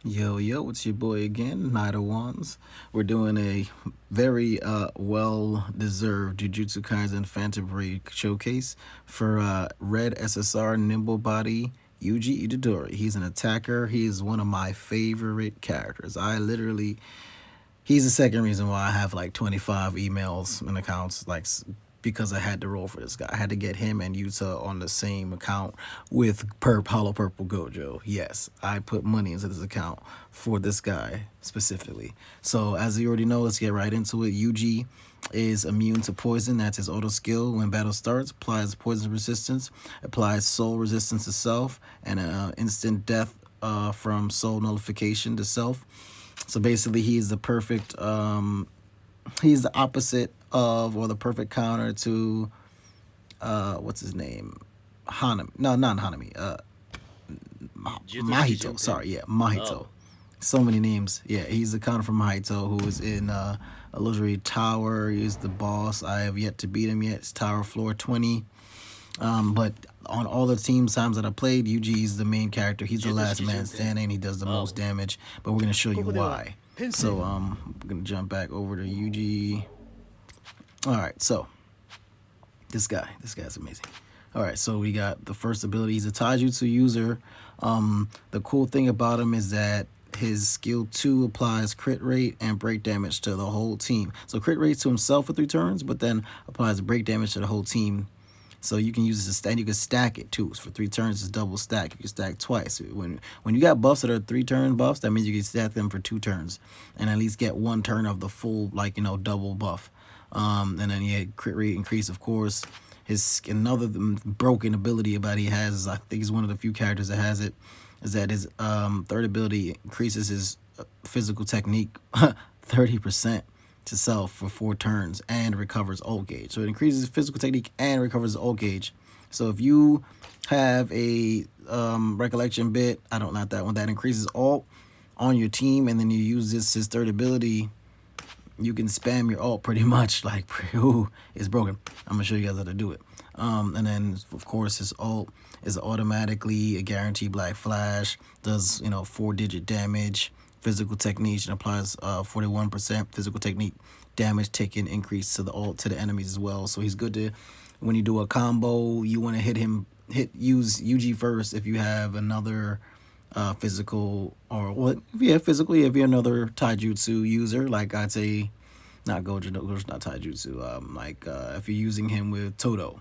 Yo, yo, it's your boy again, Knight of Wands. We're doing a very well-deserved Jujutsu Kaisen Phantom Break showcase for Red SSR Nimble Body Yuji Itadori. He's an attacker. He is one of my favorite characters. He's the second reason why I have like 25 emails and accounts, because I had to roll for this guy. I had to get him and Yuta on the same account with Hollow Purple Gojo. Yes, I put money into this account for this guy specifically. So as you already know, let's get right into it. Yuji is immune to poison. That's his auto skill. When battle starts, applies poison resistance, applies soul resistance to self, and instant death from soul nullification to self. So basically, he's the opposite of, or the perfect counter to, what's his name? Hanami. No, not Hanami. Mahito. Sorry, yeah, Mahito. So many names. Yeah, he's the counter from Mahito, who is in Illusory Tower. He's the boss. I have yet to beat him yet. It's Tower Floor 20. But on all the times that I played, Yuji is the main character. He's the last man standing. He does the most damage. But we're gonna show you why. So we're gonna jump back over to Yuji. All right, so this guy's amazing. All right, so we got the first ability. He's a taijutsu user. The cool thing about him is that his skill 2 applies crit rate and break damage to the whole team. So crit rate to himself for 3 turns, but then applies break damage to the whole team. So you can use this to, and you can stack it too. So for 3 turns, it's double stack. You can stack twice. When you got buffs that are 3-turn buffs, that means you can stack them for 2 turns and at least get 1 turn of the full, double buff. And then he had crit rate increase, of course. Another broken ability about he has is, I think he's one of the few characters that has it, is that his third ability increases his physical technique 30% to self for 4 turns and recovers ult gauge. So it increases physical technique and recovers ult gauge. So if you have a recollection bit, not that one, that increases ult on your team, and then you use his third ability, you can spam your ult pretty much. It's broken. I'm gonna show you guys how to do it. And then of course his ult is automatically a guaranteed black flash, does 4-digit damage, physical technique, and applies 41% physical technique damage taken increase to the ult to the enemies as well. So he's good to, when you do a combo, you want to use Yuji first if you have another physical, or what if you have physically, if you're another taijutsu user, like I'd say not Gojo, Gojo's not taijutsu, if you're using him with Todo,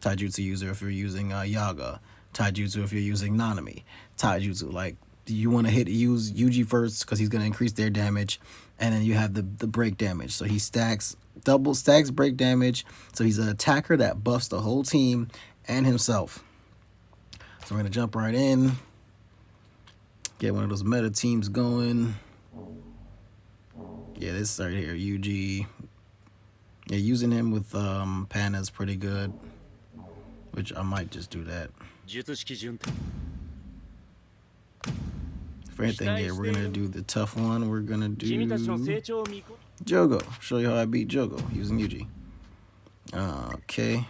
taijutsu user. If you're using Yaga, taijutsu. If you're using Nanami, taijutsu. You want to use Yuji first because he's going to increase their damage, and then you have the break damage. So he double stacks break damage. So he's an attacker that buffs the whole team and himself. So we're going to jump right in, get one of those meta teams going. Yeah, this right here, Yuji. Yeah, using him with Panda is pretty good, which I might just do that. For anything, yeah, we're gonna do the tough one. We're gonna do Jogo. Show you how I beat Jogo using Yuji. Okay.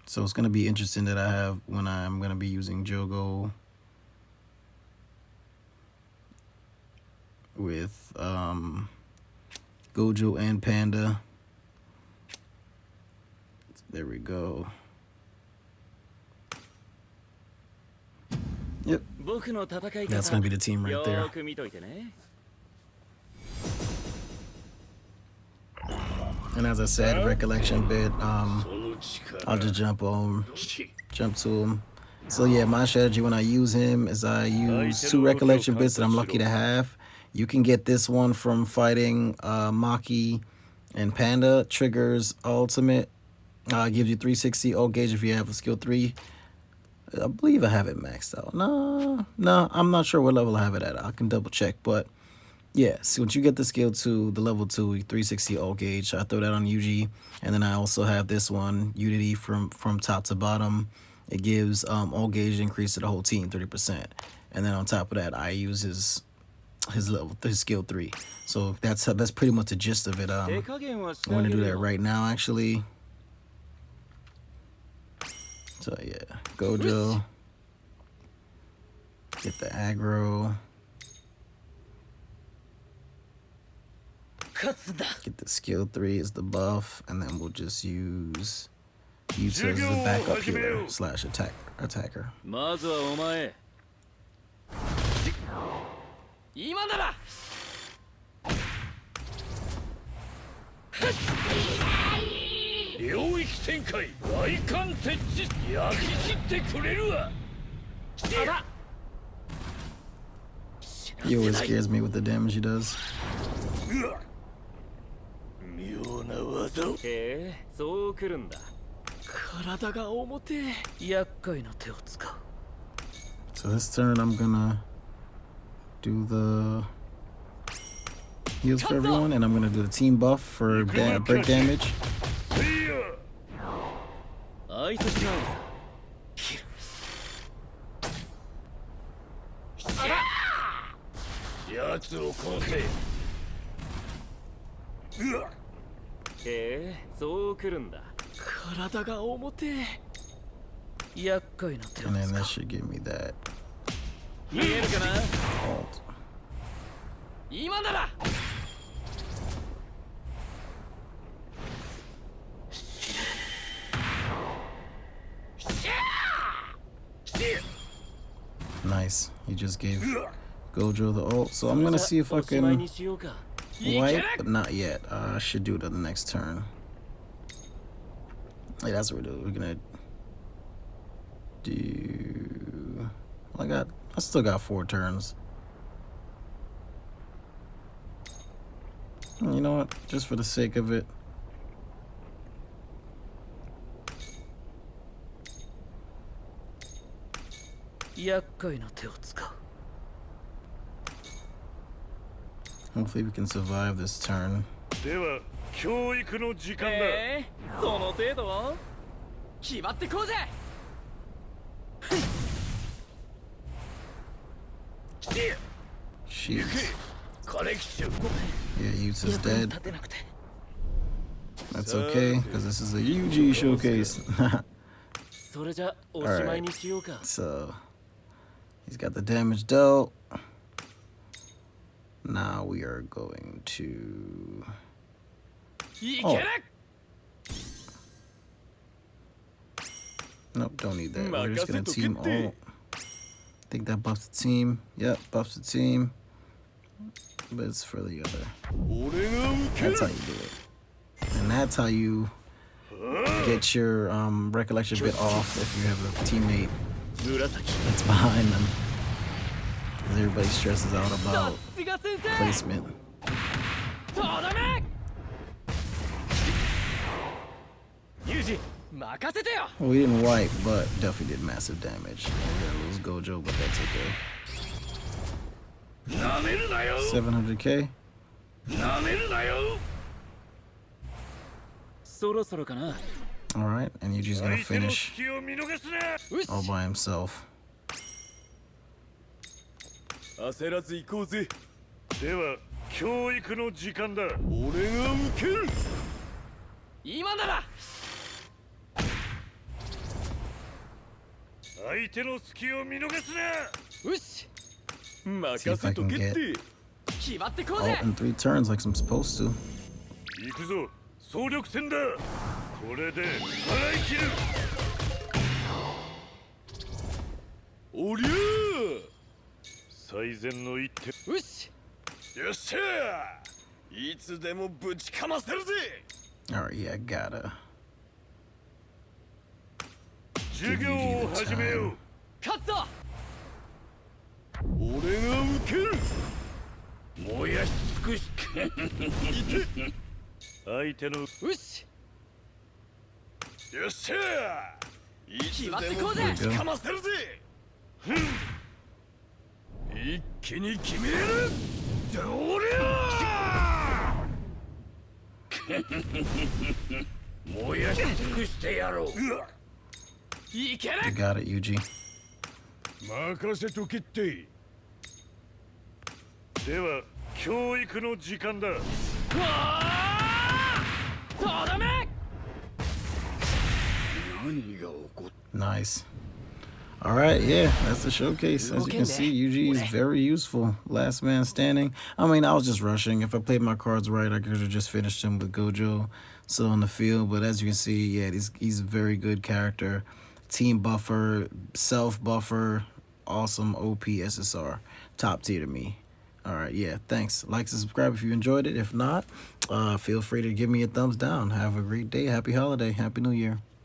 So it's gonna be interesting that I have when I'm gonna be using Jogo with Gojo and Panda. There we go. Yep. That's gonna be the team right there. And as I said, recollection bit, I'll just jump to him. So yeah, my strategy when I use him is I use 2 recollection bits that I'm lucky to have. You can get this one from fighting Maki and Panda. Triggers ultimate, gives you 360 ult gauge if you have a skill 3. I believe I have it maxed out. No, I'm not sure what level I have it at. I can double check, but yeah. So once you get the skill 2, the level 2, 360 ult gauge, I throw that on Yuji, and then I also have this one, Unity from top to bottom. It gives ult gauge increase to the whole team 30%, and then on top of that, I use his skill 3. So that's pretty much the gist of it. I'm gonna do that right now, actually. So yeah, Gojo. Get the aggro. Get the skill 3 as the buff, and then we'll just use Yuta as the backup healer slash attacker. まずはお前。今なら。領域展開、外観設置、焼き切ってくれるわ。 He always scares me with the damage he does. 妙な技を。へえ、そう来るんだ。体が重てえ。厄介な手を使う。 So this turn I'm gonna do the heals for everyone, and I'm gonna do the team buff for break damage. 挨拶な。 奴を殺せ。へえ、そう来るんだ。体が重てえ。厄介な手を And then 使 this う。 should give me that 見えるかな。 ult. 今なら。 Nice. He just gave Gojo the ult. So I'm gonna see if I can wipe, but not yet. I should do it on the next turn. Hey, that's what we're doing. We're gonna do. I still got 4 turns. You know what? Just for the sake of it. Hopefully we can survive this turn. では教育の時間だ。その程度。決まってこうぜ。 Sheesh. コレクション。 Yeah, Yuta's dead. That's okay, because this is a Yuji showcase. それじゃおしまいにしようか。 So he's got the damage dealt. Now we are going to. Oh. Nope, don't need that. We're just gonna team all. I think that buffs the team. Yep, buffs the team. But it's for the other. That's how you do it. And that's how you get your recollection bit off if you have a teammate that's behind them. Because everybody stresses out about placement. Yuji, Well, we didn't wipe, but definitely did massive damage. We're gonna lose Gojo, but that's okay. 700k. そろそろかな。 Alright, and Yuji's gonna 相手の finish 隙を見逃すな。 all by himself. 焦らず行こうぜ。では教育の時間だ。俺が受ける。今なら。 相手の隙を見逃すな。よし。 See if I can get 決まってこうぜ。 ult in 3 turns like I'm supposed to. 行くぞ。総力戦だ。これで払い切る。おりゃー。 最善の一手。よし。よっしゃー。いつでもぶちかませるぜ。 Alright, yeah, I gotta. 授業を始めよう。勝つぞ。俺が受ける。燃やし尽くし。相手の。よし。よっしゃー。いつでもぶちかませるぜ。一気に決める。どりゃー。燃やし尽くしてやろう。 You got it, Yuji. 任せとけって。では教育の時間だ。とどめ。 Nice. All right, yeah, that's the showcase. As you can see, Yuji is very useful. Last man standing. I mean, I was just rushing. If I played my cards right, I could have just finished him with Gojo still on the field. But as you can see, yeah, he's a very good character. Team buffer, self buffer, awesome OP SSR. Top tier to me. All right, yeah, thanks. Like and subscribe if you enjoyed it. If not, feel free to give me a thumbs down. Have a great day. Happy holiday. Happy New Year.